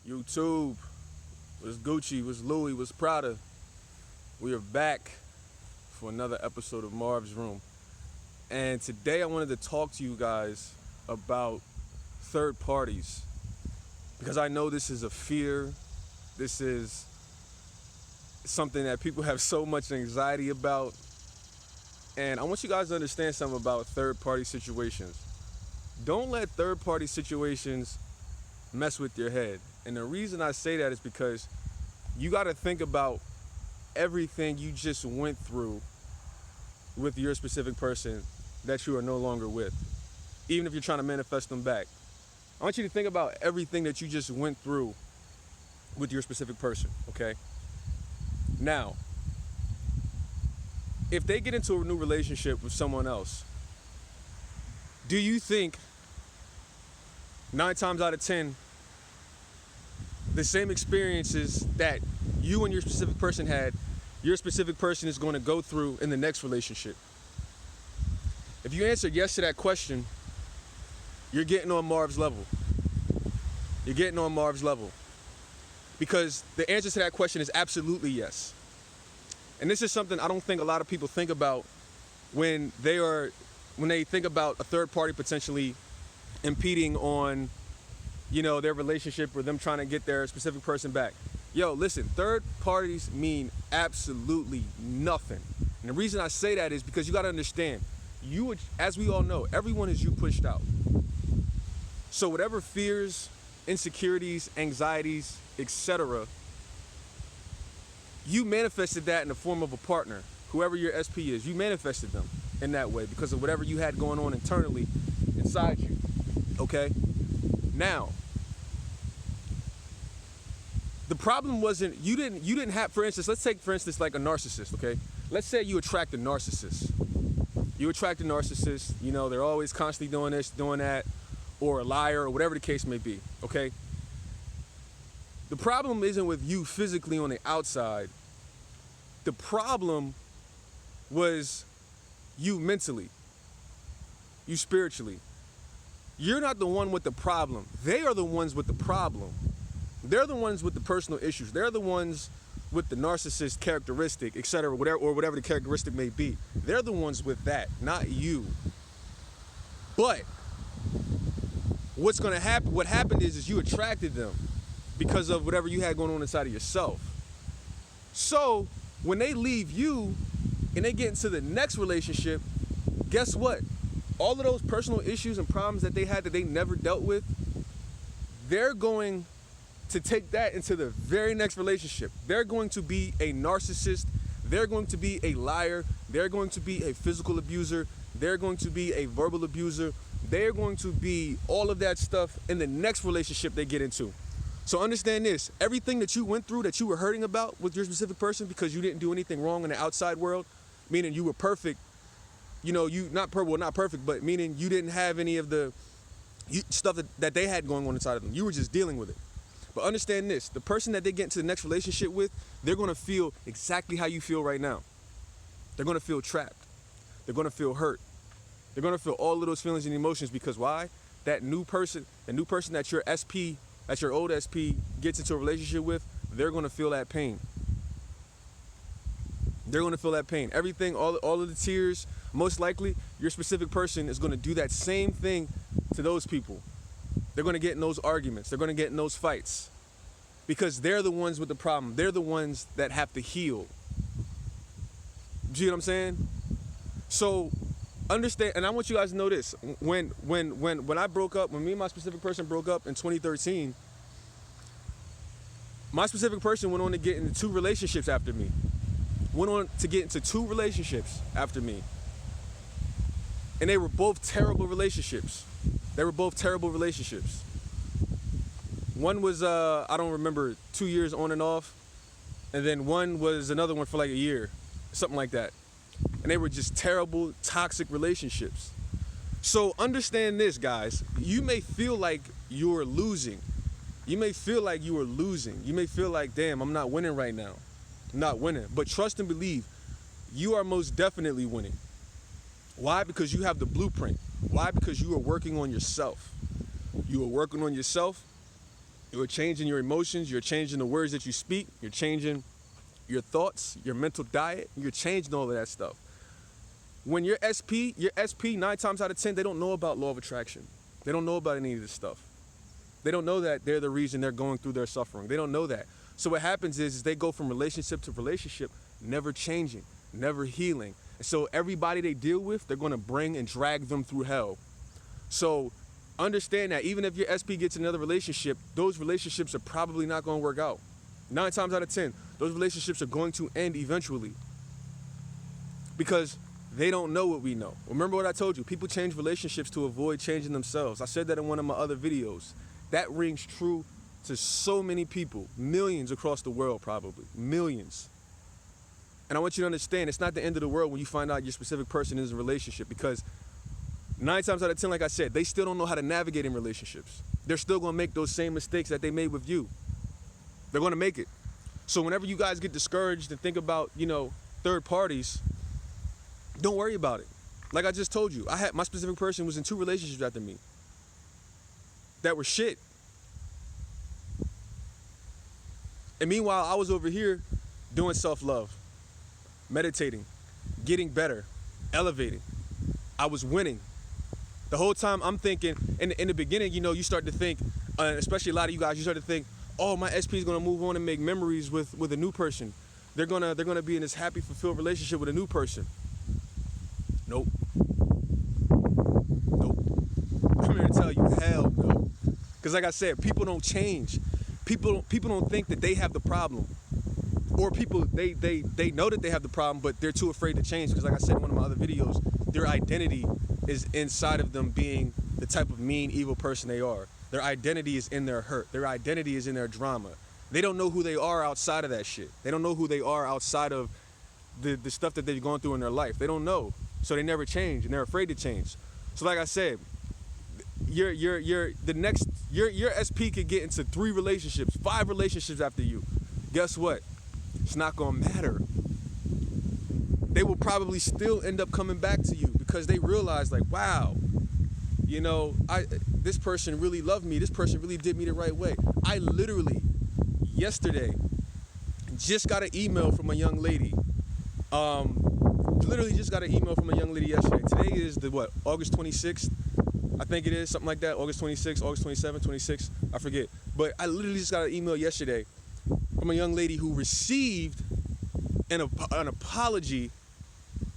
YouTube, what's Gucci, what's Louis, what's Prada? We are back for another episode of Marv's Room. And today I wanted to talk to you guys about third parties. Because I know this is a fear. This is something that people have so much anxiety about. And I want you guys to understand something about third party situations. Don't let third party situations mess with your head. And the reason I say that is because you got to think about everything you just went through with your specific person that you are no longer with, even if you're trying to manifest them back. I want you to think about everything that you just went through with your specific person, okay? Now, if they get into a new relationship with someone else, do you think 9 times out of 10, the same experiences that you and your specific person had, your specific person is going to go through in the next relationship? If you answered yes to that question, you're getting on Marv's level. You're getting on Marv's level. Because the answer to that question is absolutely yes. And this is something I don't think a lot of people think about when they think about a third party potentially impeding on, their relationship or them trying to get their specific person back. Yo, listen, third parties mean absolutely nothing. And the reason I say that is because you got to understand, as we all know, everyone is you pushed out. So whatever fears, insecurities, anxieties, etc., you manifested that in the form of a partner, whoever your SP is. You manifested them in that way because of whatever you had going on internally inside you. Okay? Now, the problem wasn't, you didn't have, for instance, let's take, for instance, like a narcissist, okay? Let's say you attract a narcissist. You attract a narcissist, they're always constantly doing this, doing that, or a liar, or whatever the case may be, okay? The problem isn't with you physically on the outside. The problem was you mentally, you spiritually. You're not the one with the problem. They are the ones with the problem. They're the ones with the personal issues. They're the ones with the narcissist characteristic, etc., whatever the characteristic may be. They're the ones with that, not you. But what's going to happen? What happened is you attracted them because of whatever you had going on inside of yourself. So when they leave you and they get into the next relationship, guess what? All of those personal issues and problems that they had that they never dealt with, they're going to take that into the very next relationship. They're going to be a narcissist. They're going to be a liar. They're going to be a physical abuser. They're going to be a verbal abuser. They're going to be all of that stuff in the next relationship they get into. So understand this, everything that you went through that you were hurting about with your specific person because you didn't do anything wrong in the outside world, meaning you were perfect, not perfect, but meaning you didn't have any of the stuff that they had going on inside of them. You were just dealing with it. But understand this, the person that they get into the next relationship with, they're going to feel exactly how you feel right now. They're going to feel trapped. They're going to feel hurt. They're going to feel all of those feelings and emotions because why? That new person that your SP, that your old SP gets into a relationship with, they're going to feel that pain. They're going to feel that pain. Everything, all of the tears, most likely your specific person is going to do that same thing to those people. They're going to get in those arguments. They're going to get in those fights because they're the ones with the problem. They're the ones that have to heal. Do you know what I'm saying? So understand, and I want you guys to know this. When I broke up, when me and my specific person broke up in 2013, my specific person went on to get into 2 relationships after me. And they were both terrible relationships. One was, I don't remember, 2 years on and off. And then one was another one for like a year, something like that. And they were just terrible, toxic relationships. So understand this, guys. You may feel like you're losing. You may feel like you are losing. You may feel like, damn, I'm not winning right now. I'm not winning. But trust and believe, you are most definitely winning. Why? Because you have the blueprint. Why? Because you are working on yourself. You are working on yourself. You're changing your emotions. You're changing the words that you speak. You're changing your thoughts, your mental diet. You're changing all of that stuff. When you're SP, 9 times out of 10, they don't know about law of attraction. They don't know about any of this stuff. They don't know that they're the reason they're going through their suffering. They don't know that. So what happens is they go from relationship to relationship, never changing, never healing. And so everybody they deal with, they're going to bring and drag them through hell. So understand that even if your SP gets another relationship, those relationships are probably not going to work out. 9 times out of 10, those relationships are going to end eventually because they don't know what we know. Remember what I told you, people change relationships to avoid changing themselves. I said that in one of my other videos. That rings true to so many people, millions across the world probably, millions. And I want you to understand, it's not the end of the world when you find out your specific person is in a relationship, because 9 times out of 10, like I said, they still don't know how to navigate in relationships. They're still gonna make those same mistakes that they made with you. They're gonna make it. So whenever you guys get discouraged and think about, third parties, don't worry about it. Like I just told you, my specific person was in 2 relationships after me that were shit. And meanwhile, I was over here doing self-love, meditating, getting better, elevating. I was winning. The whole time I'm thinking, in the beginning, you start to think, especially a lot of you guys, you start to think, oh, my SP is gonna move on and make memories with a new person. They're gonna be in this happy, fulfilled relationship with a new person. Nope. I'm here to tell you, hell no. Because like I said, people don't change. People don't think that they have the problem. Or people, they know that they have the problem, but they're too afraid to change. Because like I said in one of my other videos, their identity is inside of them being the type of mean, evil person they are. Their identity is in their hurt. Their identity is in their drama. They don't know who they are outside of that shit. They don't know who they are outside of the stuff that they've gone through in their life. They don't know. So they never change, and they're afraid to change. So like I said, your SP could get into 3 relationships, 5 relationships after you. Guess what? It's not gonna matter. They will probably still end up coming back to you because they realize, like, wow, this person really loved me. This person really did me the right way. I literally, yesterday, just got an email from a young lady. Literally just got an email from a young lady yesterday. Today is August 26th? I think it is, something like that. August 26th, August 27th, 26th, I forget. But I literally just got an email yesterday from a young lady who received an apology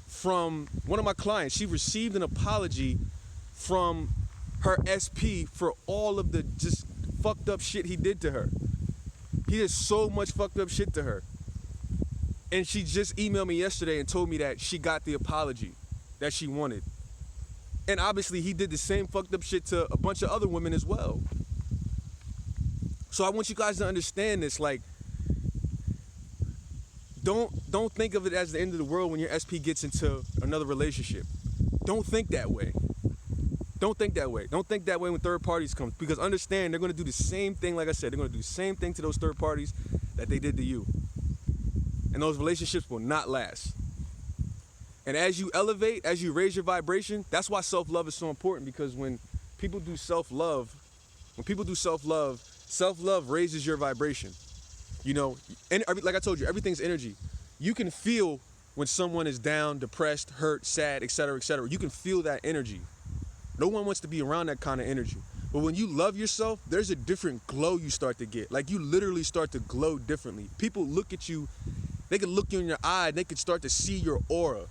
from one of my clients. She received an apology from her SP for all of the just fucked up shit he did to her. He did so much fucked up shit to her. And she just emailed me yesterday and told me that she got the apology that she wanted. And obviously he did the same fucked up shit to a bunch of other women as well. So I want you guys to understand this, like, don't think of it as the end of the world when your SP gets into another relationship. Don't think that way. Don't think that way. Don't think that way when third parties come, because understand they're going to do the same thing. Like I said, they're going to do the same thing to those third parties that they did to you. And those relationships will not last. And as you elevate, as you raise your vibration, that's why self-love is so important, because when people do self-love, self-love raises your vibration. And like I told you, everything's energy. You can feel when someone is down, depressed, hurt, sad, etc., etc. You can feel that energy. No one wants to be around that kind of energy. But when you love yourself, there's a different glow you start to get. Like, you literally start to glow differently. People look at you, they can look you in your eye, and they can start to see your aura.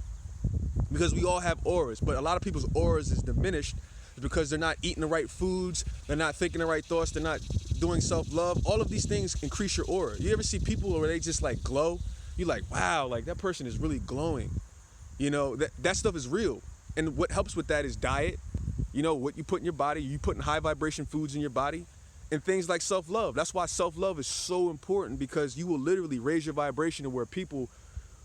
Because we all have auras, but a lot of people's auras is diminished because they're not eating the right foods, they're not thinking the right thoughts, they're not doing self-love. All of these things increase your aura. You ever see people where they just like glow? You're like, wow, like that person is really glowing. That stuff is real. And what helps with that is diet. What you put in your body, you putting high vibration foods in your body, and things like self-love. That's why self-love is so important, because you will literally raise your vibration to where people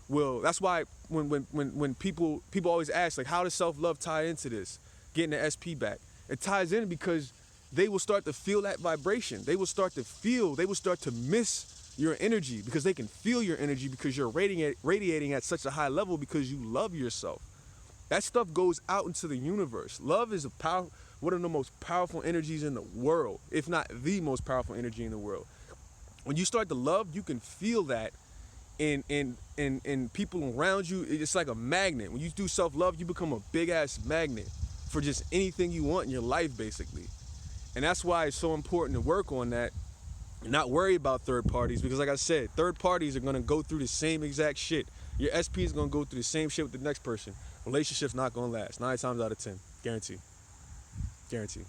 will. That's why when people always ask, like, how does self-love tie into this, getting the SP back? It ties in because they will start to feel that vibration. They will start to miss your energy, because they can feel your energy because you're radiating at such a high level because you love yourself. That stuff goes out into the universe. Love is a one of the most powerful energies in the world, if not the most powerful energy in the world. When you start to love, you can feel that in people around you. It's like a magnet. When you do self-love, you become a big-ass magnet for just anything you want in your life, basically. And that's why it's so important to work on that and not worry about third parties, because like I said, third parties are going to go through the same exact shit. Your SP is going to go through the same shit with the next person. Relationship's not going to last. 9 times out of 10. Guarantee. Guarantee.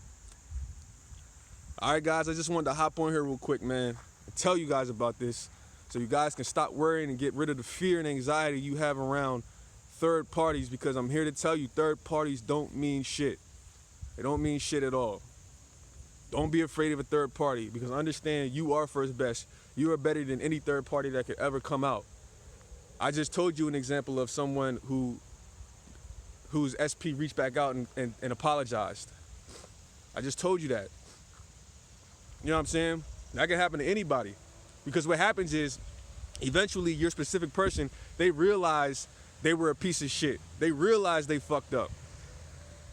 All right, guys, I just wanted to hop on here real quick, man, and tell you guys about this so you guys can stop worrying and get rid of the fear and anxiety you have around third parties, because I'm here to tell you third parties don't mean shit. They don't mean shit at all. Don't be afraid of a third party, because understand you are first best. You are better than any third party that could ever come out. I just told you an example of someone whose SP reached back out and apologized. I just told you that. You know what I'm saying? That can happen to anybody. Because what happens is, eventually your specific person, they realize they were a piece of shit. They realize they fucked up.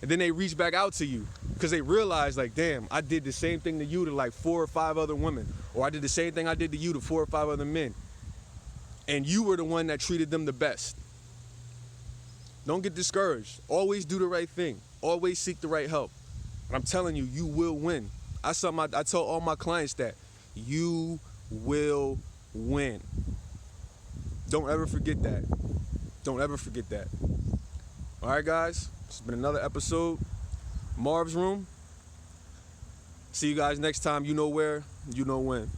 And then they reach back out to you because they realize, like, damn, I did the same thing to you to like 4 or 5 other women. Or I did the same thing I did to you to 4 or 5 other men. And you were the one that treated them the best. Don't get discouraged. Always do the right thing. Always seek the right help. And I'm telling you, you will win. I tell all my clients that you will win. Don't ever forget that. Don't ever forget that. All right, guys. It's been another episode. Marv's Room. See you guys next time. You know where, you know when.